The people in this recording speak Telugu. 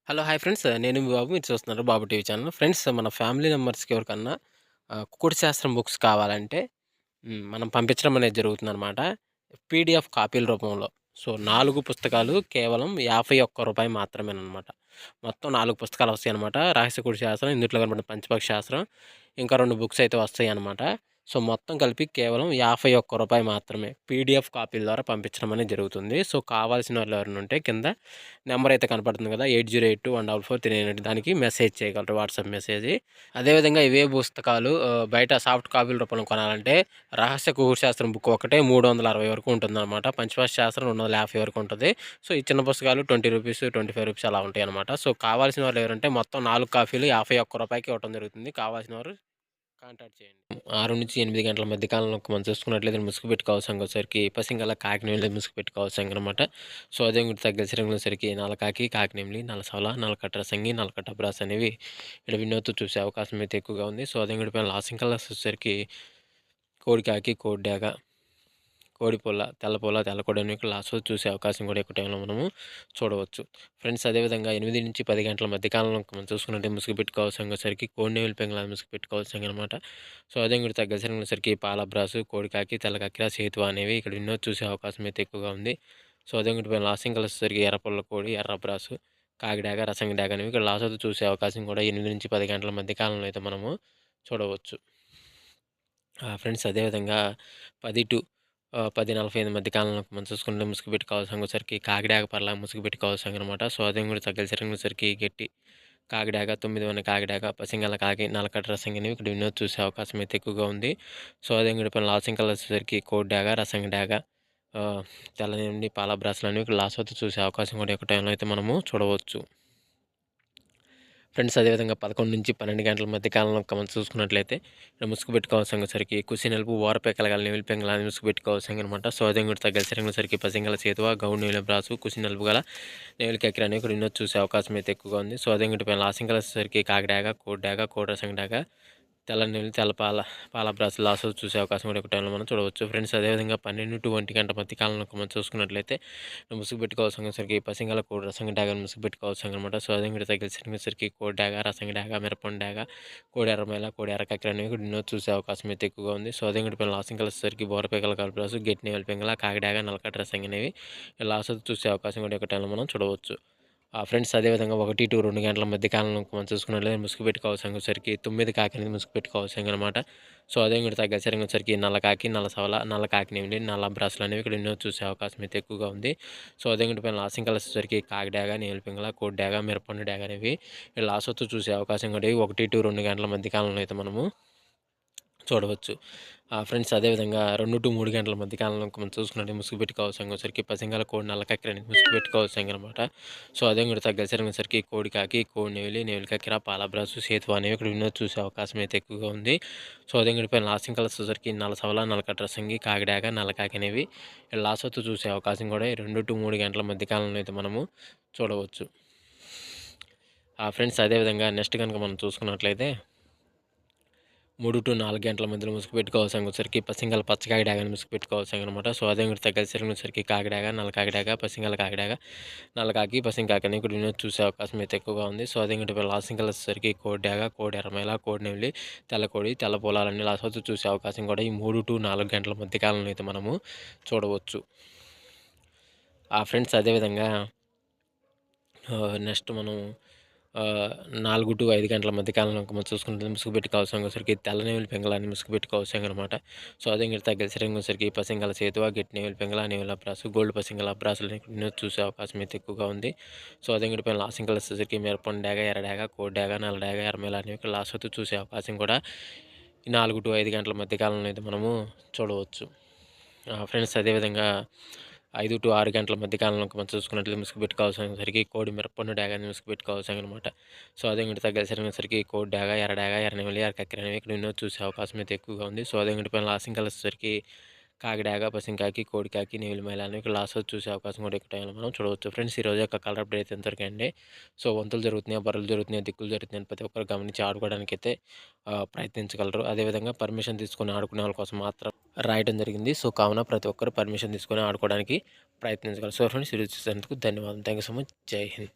హలో! Hi friends. నేను మీ బాబు. మీరు చూస్తున్నారు బాబు టీవీ ఛానల్. ఫ్రెండ్స్ మన ఫ్యామిలీ మెంబర్స్‌కి ఎవరికన్నా కుకుడు శాస్త్రం బుక్స్ కావాలంటే మనం పంపించడం అనేది జరుగుతుందనమాట. పీడీఎఫ్ కాపీల రూపంలో. సో, 4 పుస్తకాలు కేవలం రూ. 51 మాత్రమేననమాట. మొత్తం 4 పుస్తకాలు వస్తాయనమాట. రహస్య కుడి శాస్త్రం, ఇందుట్లో కనపడిన పంచపక్ష శాస్త్రం, ఇంకా 2 బుక్స్ అయితే వస్తాయనమాట. సో, మొత్తం కలిపి కేవలం రూ. 51 మాత్రమే. పీడీఎఫ్ కాపీల ద్వారా పంపించడం అనేది జరుగుతుంది. సో, కావాల్సిన వాళ్ళు ఎవరైనా ఉంటే కింద నెంబర్ అయితే కనపడుతుంది కదా! 8082144398 దానికి మెసేజ్ చేయగలరు. WhatsApp message. అదేవిధంగా ఇవే పుస్తకాలు బయట సాఫ్ట్ కాపీల రూపంలో కొనాలంటే రహస్య కుకుడు శాస్త్రం బుక్ ఒకటే 360 వరకు ఉంటుందన్నమాట. పంచభాష శాస్త్రం 250 వరకు ఉంటది. సో, ఈ చిన్న పుస్తకాలు రూ. 20, రూ. 25 అలా ఉంటాయన్నమాట. సో, కావాల్సిన వాళ్ళు ఎవరంటే మొత్తం 4 కాపీలు రూ. 51కి ఇవ్వటం జరుగుతుంది. కావాల్సిన వారు కాంటాక్ట్ చేయండి. 6-8 గంటల మధ్య కాలంలో మనం చూసుకున్నట్లయితే ముసుగుపెట్టి కౌసంగోసరికి పసింగల కాకినేమిలి ముసుగుపెట్టి కౌసంగనమాట. సో, అదే ఇంకోటి తగ్గ సిరంగులసరికి నల్లకాకి, కాకినేమిలి, నల్లసవల, నల్లకట్ట సంగి, నల్లకట్ట బ్రాస్ అనేవి ఇక్కడ వినోద్ చూసే అవకాశం అయితే ఎక్కువగా ఉంది. సో, అదే ఇంకోటి పైన లాసింగ్ కలర్స్ వచ్చేసరికి కోడికాకి, కోడిడాగ, కోడిపుల్ల, తెల్లపుల్ల, తెల్లకోడి అనేవి లాస్ట్‌లో చూసే అవకాశం కూడా ఎక్కువ టైంలో మనము చూడవచ్చు. ఫ్రెండ్స్ అదేవిధంగా 8-10 గంటల మధ్య కాలంలో మనం చూసుకున్నట్టే ముసుగుపెట్టి కౌసంగోసరికి కోడినెమిలి పెంగళ ముసుగుపెట్టి కౌసంగనమాట. సో, అదే ఇంకోటి తగ్గ సిరంగులసరికి పాలబ్రాసు, కోడికాకి, తెల్లకక్కిర, సేతువ అనేవి ఇక్కడ వినోద్ చూసే అవకాశం అయితే ఎక్కువగా ఉంది. సో, అదే ఇంకోటి పైన లాసింగ్ కలర్స్ వచ్చేసరికి ఎర్రపుల్ల కోడి, ఎర్రబ్రాసు, కాకిడాగ, రసంగి డాగ అనేవి ఇక్కడ లాస్ట్‌లో చూసే అవకాశం కూడా 8-10 గంటల మధ్య కాలంలో అయితే మనము చూడవచ్చు. ఫ్రెండ్స్ అదేవిధంగా 10-10:45 మధ్య కాలంలో మనం చూసుకుంటే ముసుగుపెట్టి కౌసంగోసరికి కాకిడాగ పర్లా ముసుగుపెట్టి కౌసంగనమాట. సో, అదే కూడా తగ్గల సిరంగులసరికి గట్టి కాకిడాగ, 9 కాకిడాగ, పసింగల కాకి, నల్లకట్ట రసంగి అనేవి ఇక్కడ వినోద్ చూసే అవకాశం అయితే ఎక్కువగా ఉంది. సో, అదే కూడా పైన లాసింగ్ కలర్స్ వచ్చేసరికి కోడి డాగ, రసంగి డాగ, తెల్లనేమిలి, పాల బ్రాస్లు అనేవి ఇక్కడ లాస్ట్ వరకు చూసే అవకాశం కూడా ఎక్కువ టైంలో అయితే మనము చూడవచ్చు. ఫ్రెండ్స్ అదేవిధంగా 11-12 గంటల మధ్య కాలంలో మనం చూసుకున్నట్లయితే ముసుగుపెట్టి కౌసంగోసరికి కుసి నలుపు ఓరపెక్కలగల నెమిలి పెంగళ ముసుగుపెట్టి కౌసంగనమాట. సో, అదే కూడా తగ్గల సిరంగులసరికి పసింగల చేతువ, గౌడు నెమిలి బ్రాసు, కుసి నలుపు గల నెమిలి కక్కిర అనేవి ఇక్కడ వినోద్ చూసే అవకాశం అయితే ఎక్కువగా ఉంది. సో, అదే ఇంకోటి పైన లాసింగ్ కలర్స్ వచ్చేసరికి కాకిడాగ, కోడిడాగ, కోడి రసంగి డాగ, తెల్ల నెమిలి, తెల్ల పాల బ్రాస్ లాస్ట్‌లో చూసే అవకాశం కూడా ఎక్కువ టైంలో మనం చూడవచ్చు. ఫ్రెండ్స్ అదేవిధంగా 12-1 గంట మధ్య కాలంలో మనం చూసుకున్నట్లయితే ముసుగుపెట్టి కౌసంగోసరికి పసింగల కోడి రసంగి డాగ ముసుగుపెట్టి కౌసంగనమాట. సో, అదే ఇంకోటి తగ్గల సిరంగులసరికి కోడి డాగ, రసంగి డాగ, మిరపండు డాగ, కోడి ఎర్రమైల, కోడి ఎర్ర కక్కిర అనేవి ఇక్కడ వినోద్ చూసే అవకాశం అయితే ఎక్కువగా ఉంది. సో, అదే ఇంకోటి పైన లాసింగ్ కలర్స్ వచ్చేసరికి బోరపెక్కల కలబ్రాసు, గెట్టి నెమిలి పెంగళ, కాకిడాగ, నల్లకట్ట రసంగి అనేవి లాస్ట్‌లో చూసే అవకాశం కూడా ఎక్కువ టైంలో మనం చూడవచ్చు. ఫ్రెండ్స్ అదేవిధంగా 1-2 గంటల మధ్య కాలంలో మనం చూసుకున్నట్లయితే ముసుగుపెట్టి కౌసంగోసరికి 9 కాకి అనేది ముసుగుపెట్టి కౌసంగనమాట. సో, అదే ఇంకోటి తగ్గ సిరంగులసరికి నల్లకాకి, నల్లసవల, నల్ల కాకినేమిలి, నల్ల బ్రాస్లు అనేవి ఇక్కడ వినోద్ చూసే అవకాశం అయితే ఎక్కువగా ఉంది. సో, అదే ఇంకోటి పైన లాసింగ్ కలర్స్ వచ్చేసరికి కాకిడాగ, నెమిలి పింగళ, కోడి డాగ, మిరపండు డాగ అనేవి లాస్ట్ వరకు చూసే అవకాశం కూడా 1-2 గంటల మధ్య కాలంలో అయితే మనము చూడవచ్చు. ఫ్రెండ్స్ అదేవిధంగా 2-3 గంటల మధ్య కాలంలో మనం చూసుకున్నట్టే ముసుగుపెట్టి కౌసంగోసరికి పసింగల కోడి నల్ల కక్కిర అనేది ముసుగుపెట్టి కౌసంగనమాట. సో, అదే కూడా తగ్గ సిరంగులసరికి కోడి కాకి, కోడి నెమిలి, నెమిలి కక్కిర, పాలబ్రాసు, సేతువ అనేవి ఇక్కడ వినోద్ చూసే అవకాశం అయితే ఎక్కువగా ఉంది. సో, అదే కూడా పైన లాసింగ్ కలర్స్ వచ్చేసరికి నల్లసవల, నల్లకట్ట రసంగి, కాకిడాగ, నల్లకాకి అనేవి లాస్ట్ వరకు చూసే అవకాశం కూడా 2-3 గంటల మధ్య కాలంలో అయితే మనము చూడవచ్చు. ఫ్రెండ్స్ అదేవిధంగా నెక్స్ట్ కనుక మనం చూసుకున్నట్లయితే 3-4 గంటల మధ్యలో ముసుగుపెట్టి కౌసంగోసరికి పసింగల పచ్చ కాకిడాగని ముసుగుపెట్టి కౌసంగనమాట. సో, అదే ఇంకోటి తగ్గల సిరంగులసరికి కాకిడాగ, నల్ల కాకిడాగ, పసింగల కాకిడాగ, నల్లకాకి, పసింకాకి అని ఇక్కడ వినోద్ చూసే అవకాశం అయితే ఎక్కువగా ఉంది. సో, అదే ఇంకోటి లాసింగ్ కలర్స్ వచ్చేసరికి కోడి డాగ, కోడి ఎర్రమైల, కోడి నెమిలి, తెల్లకోడి, తెల్ల పొలాలన్నీ లాస్ట్ వరకు చూసే అవకాశం కూడా ఈ 3-4 గంటల మధ్య కాలంలో అయితే మనము చూడవచ్చు. ఫ్రెండ్స్ అదేవిధంగా నెక్స్ట్ మనం 4-5 గంటల మధ్య కాలంలో మనం చూసుకుంటే ముసుగుపెట్టి కౌసంగోసరికి తెల్ల నెమిలి పెంగళాన్ని ముసుగుపెట్టి కౌసంగనమాట. సో, అదే ఇంకోటి తగ్గల సిరంగులసరికి పసింగల చేతువ, గెట్టి నెమిలి పెంగళ, నెమిలి అబ్రాసు, గోల్డ్ పసింగల అబ్రాసులని వినోద్ చూసే అవకాశం అయితే ఎక్కువగా ఉంది. సో, అదే ఇంకోటి పైన లాసింగ్ కలర్స్ వచ్చేసరికి మిరపండు డాగ, ఎర్ర డాగ, కోడి డాగ, నల్ల డాగ, ఎర్రమైల అనేవి లాస్ట్ వరకు చూసే అవకాశం కూడా ఈ 4-5 గంటల మధ్య కాలంలో అయితే మనము చూడవచ్చు. ఫ్రెండ్స్ అదేవిధంగా 5-6 గంటల మధ్య కాలంలో మనం చూసుకున్నట్లయితే ముసుగుపెట్టి కౌసంగోసరికి కోడి మిరపండు డాగని ముసుగుపెట్టి కౌసంగనమాట. సో, అదే ఇంకోటి తగ్గల సిరంగులసరికి కోడి డాగ, ఎర్ర నెమిలి, ఎర్ర కక్కిర అనేవి ఇక్కడ వినోద్ చూసే అవకాశం అయితే ఎక్కువగా ఉంది. సో, అదే ఇంకోటి పైన లాసింగ్ కలర్స్ వచ్చేసరికి కాకిడాగ, పసింకాకి, కోడికాకి, నెమిలి మైల అనేవి ఇక్కడ లాస్ట్ వరకు చూసే అవకాశం కూడా ఎక్కువ టైంలో మనం చూడవచ్చు. ఫ్రెండ్స్ ఈరోజు యొక్క కలర్ అప్డేట్ అయితే ఇంతవరకే అండి. సో, వంతులు జరుగుతున్నాయా, బర్రెలు జరుగుతున్నాయా, దిక్కులు జరుగుతున్నాయని ప్రతి ఒక్కరు గమనించి ఆడుకోవడానికైతే ప్రయత్నించగలరు. అదేవిధంగా పర్మిషన్ తీసుకొని ఆడుకునే వాళ్ళ కోసం మాత్రం రాయడం జరిగింది. సో, కావున ప్రతి ఒక్కరు పర్మిషన్ తీసుకొని ఆడుకోవడానికి ప్రయత్నించగలరు. సో, ఫ్రెండ్స్ ఈరోజు చూసినందుకు ధన్యవాదాలు. Thank you so much. జై హింద్.